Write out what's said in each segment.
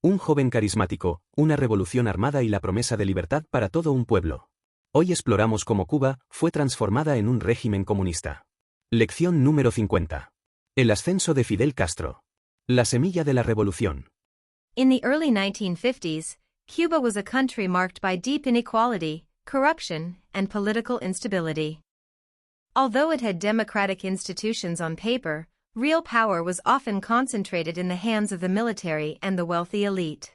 Un joven carismático, una revolución armada y la promesa de libertad para todo un pueblo. Hoy exploramos cómo Cuba fue transformada en un régimen comunista. Lección número 50. El ascenso de Fidel Castro. La semilla de la revolución. In the early 1950s, Cuba was a country marked by deep inequality, corruption, and political instability. Although it had democratic institutions on paper, real power was often concentrated in the hands of the military and the wealthy elite.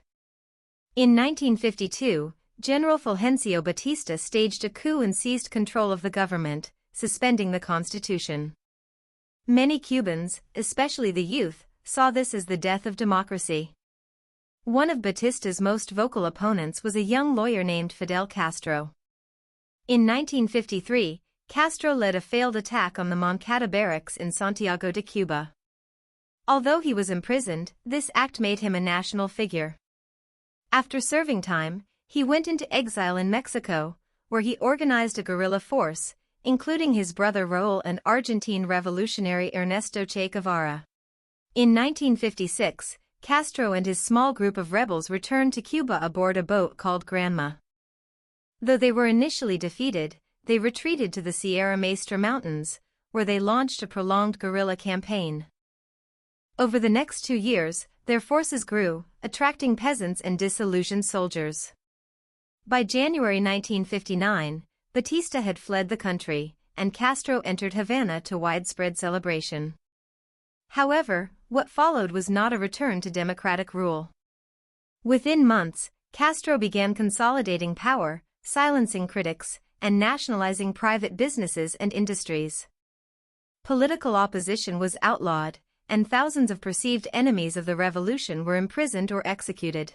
In 1952, General Fulgencio Batista staged a coup and seized control of the government, suspending the constitution. Many Cubans, especially the youth, saw this as the death of democracy. One of Batista's most vocal opponents was a young lawyer named Fidel Castro. In 1953, Castro led a failed attack on the Moncada barracks in Santiago de Cuba. Although he was imprisoned, this act made him a national figure. After serving time, he went into exile in Mexico, where he organized a guerrilla force, including his brother Raúl and Argentine revolutionary Ernesto Che Guevara. In 1956, Castro and his small group of rebels returned to Cuba aboard a boat called Granma. Though they were initially defeated, they retreated to the Sierra Maestra Mountains, where they launched a prolonged guerrilla campaign. Over the next 2 years, their forces grew, attracting peasants and disillusioned soldiers. By January 1959, Batista had fled the country, and Castro entered Havana to widespread celebration. However, what followed was not a return to democratic rule. Within months, Castro began consolidating power, silencing critics, and nationalizing private businesses and industries. Political opposition was outlawed, and thousands of perceived enemies of the revolution were imprisoned or executed.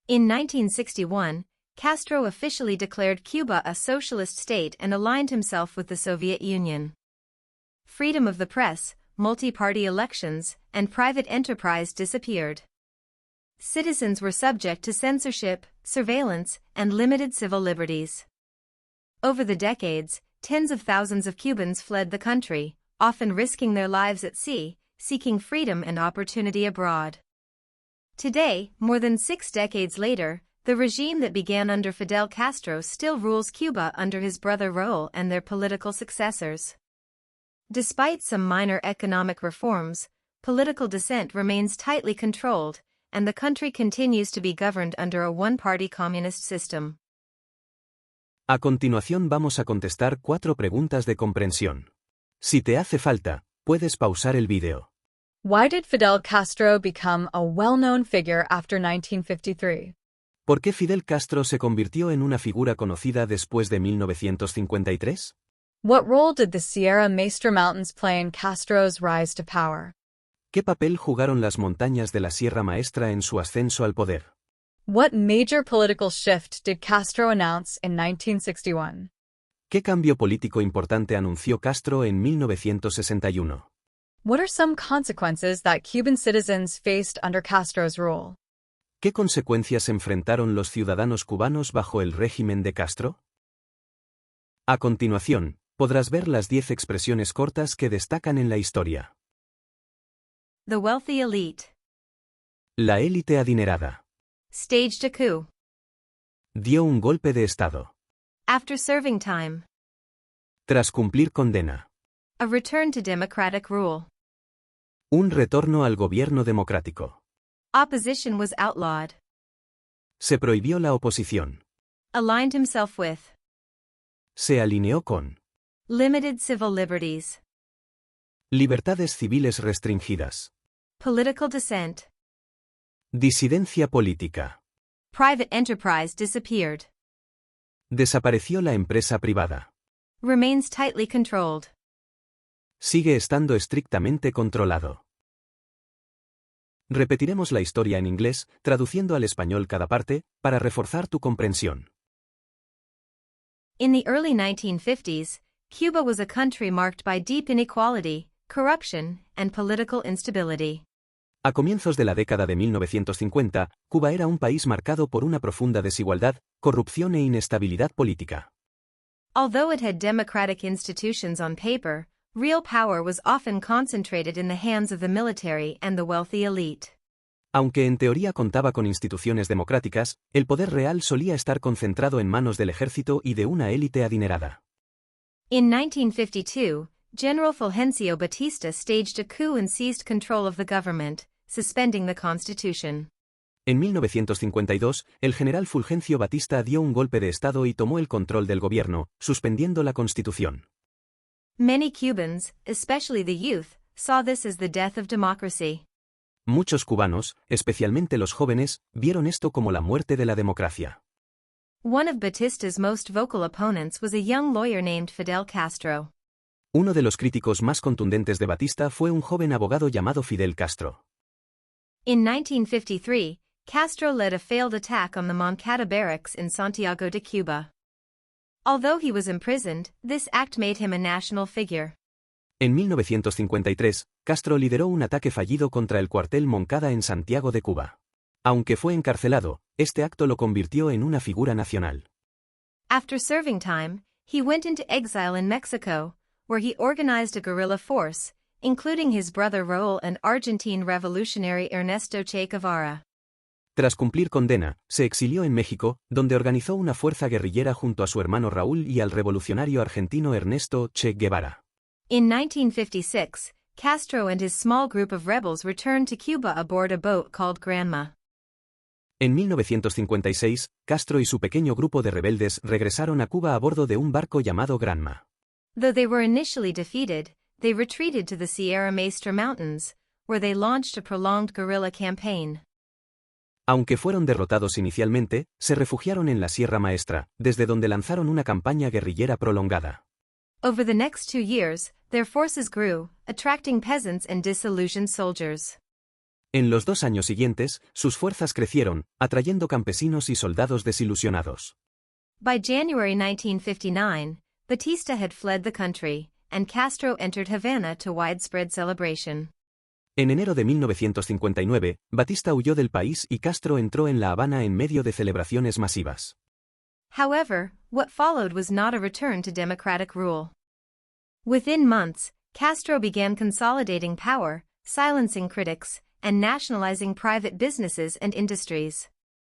In 1961, Castro officially declared Cuba a socialist state and aligned himself with the Soviet Union. Freedom of the press, multi-party elections, and private enterprise disappeared. Citizens were subject to censorship, surveillance, and limited civil liberties. Over the decades, tens of thousands of Cubans fled the country, often risking their lives at sea, seeking freedom and opportunity abroad. Today, more than 6 decades later, the regime that began under Fidel Castro still rules Cuba under his brother Raúl and their political successors. Despite some minor economic reforms, political dissent remains tightly controlled, and the country continues to be governed under a one-party communist system. A continuación vamos a contestar 4 preguntas de comprensión. Si te hace falta, puedes pausar el vídeo. Why did Fidel Castro become a well-known figure after 1953? ¿Por qué Fidel Castro se convirtió en una figura conocida después de 1953? What role did the Sierra Maestra Mountains play in Castro's rise to power? ¿Qué papel jugaron las montañas de la Sierra Maestra en su ascenso al poder? What major political shift did Castro announce in 1961? ¿Qué cambio político importante anunció Castro en 1961? What are some consequences that Cuban citizens faced under Castro's rule? ¿Qué consecuencias enfrentaron los ciudadanos cubanos bajo el régimen de Castro? A continuación, podrás ver las 10 expresiones cortas que destacan en la historia. The wealthy elite La élite adinerada staged a coup. dio un golpe de Estado. After serving time, Tras cumplir condena. a return to democratic rule. Un retorno al gobierno democrático. Opposition was outlawed. Se prohibió la oposición. Aligned himself with. Se alineó con. Limited civil liberties. Libertades civiles restringidas. Political dissent. Disidencia política. Private enterprise disappeared. Desapareció la empresa privada. Remains tightly controlled. Sigue estando estrictamente controlado. Repetiremos la historia en inglés, traduciendo al español cada parte, para reforzar tu comprensión. In the early 1950s, Cuba was a country marked by deep inequality, corruption, and political instability. A comienzos de la década de 1950, Cuba era un país marcado por una profunda desigualdad, corrupción e inestabilidad política. Although it had democratic institutions on paper, real power was often concentrated in the hands of the military and the wealthy elite. Aunque en teoría contaba con instituciones democráticas, el poder real solía estar concentrado en manos del ejército y de una élite adinerada. In 1952, General Fulgencio Batista staged a coup and seized control of the government, suspending the constitution. En 1952, el general Fulgencio Batista dio un golpe de estado y tomó el control del gobierno, suspendiendo la constitución. Many Cubans, especially the youth, saw this as the death of democracy. Muchos cubanos, especialmente los jóvenes, vieron esto como la muerte de la democracia. One of Batista's most vocal opponents was a young lawyer named Fidel Castro. Uno de los críticos más contundentes de Batista fue un joven abogado llamado Fidel Castro. In 1953, Castro led a failed attack on the Moncada barracks in Santiago de Cuba. Although he was imprisoned, this act made him a national figure. En 1953, Castro lideró un ataque fallido contra el cuartel Moncada en Santiago de Cuba. Aunque fue encarcelado, este acto lo convirtió en una figura nacional. After serving time, he went into exile in Mexico, where he organized a guerrilla force, including his brother Raúl and Argentine revolutionary Ernesto Che Guevara. Tras cumplir condena, se exilió en México, donde organizó una fuerza guerrillera junto a su hermano Raúl y al revolucionario argentino Ernesto Che Guevara. In 1956, Castro and his small group of rebels returned to Cuba aboard a boat called Granma. En 1956, Castro y su pequeño grupo de rebeldes regresaron a Cuba a bordo de un barco llamado Granma. Though they were initially defeated, they retreated to the Sierra Maestra Mountains, where they launched a prolonged guerrilla campaign. Aunque fueron derrotados inicialmente, se refugiaron en la Sierra Maestra, desde donde lanzaron una campaña guerrillera prolongada. Over the next 2 years, their forces grew, attracting peasants and disillusioned soldiers. En los 2 años siguientes, sus fuerzas crecieron, atrayendo campesinos y soldados desilusionados. By January 1959, Batista had fled the country, and Castro entered Havana to widespread celebration. En enero de 1959, Batista huyó del país y Castro entró en La Habana en medio de celebraciones masivas. However, what followed was not a return to democratic rule. Within months, Castro began consolidating power, silencing critics, and nationalizing private businesses and industries.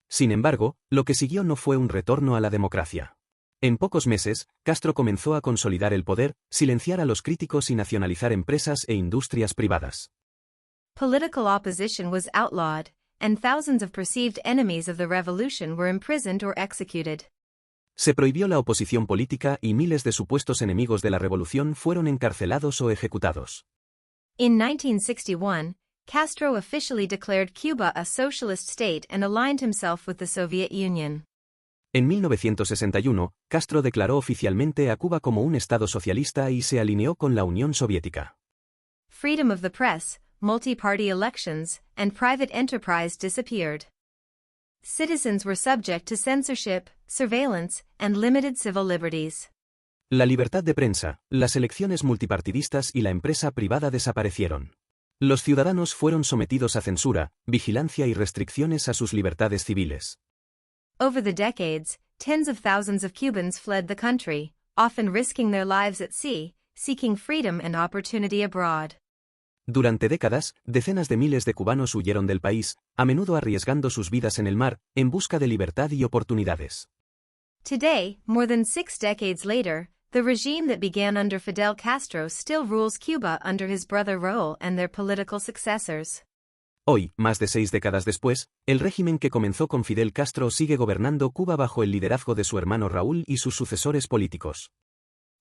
Sin embargo, lo que siguió no fue un retorno a la democracia. En pocos meses, Castro comenzó a consolidar el poder, silenciar a los críticos y nacionalizar empresas e industrias privadas. Political opposition was outlawed, and thousands of perceived enemies of the revolution were imprisoned or executed. Se prohibió la oposición política y miles de supuestos enemigos de la revolución fueron encarcelados o ejecutados. In 1961, Castro officially declared Cuba a socialist state and aligned himself with the Soviet Union. En 1961, Castro declaró oficialmente a Cuba como un estado socialista y se alineó con la Unión Soviética. Freedom of the press, multi-party elections, and private enterprise disappeared. Citizens were subject to censorship, surveillance, and limited civil liberties. La libertad de prensa, las elecciones multipartidistas y la empresa privada desaparecieron. Los ciudadanos fueron sometidos a censura, vigilancia y restricciones a sus libertades civiles. Over the decades, tens of thousands of Cubans fled the country, often risking their lives at sea, seeking freedom and opportunity abroad. Durante décadas, decenas de miles de cubanos huyeron del país, a menudo arriesgando sus vidas en el mar, en busca de libertad y oportunidades. Today, more than 6 decades later, the regime that began under Fidel Castro still rules Cuba under his brother Raúl and their political successors. Hoy, más de 6 décadas después, el régimen que comenzó con Fidel Castro sigue gobernando Cuba bajo el liderazgo de su hermano Raúl y sus sucesores políticos.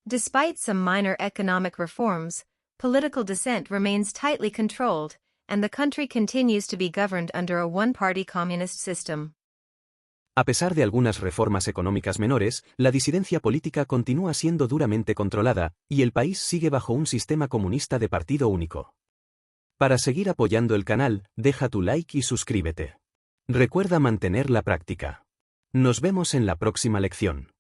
Despite some minor economic reforms, political dissent remains tightly controlled, and the country continues to be governed under a one-party communist system. A pesar de algunas reformas económicas menores, la disidencia política continúa siendo duramente controlada, y el país sigue bajo un sistema comunista de partido único. Para seguir apoyando el canal, deja tu like y suscríbete. Recuerda mantener la práctica. Nos vemos en la próxima lección.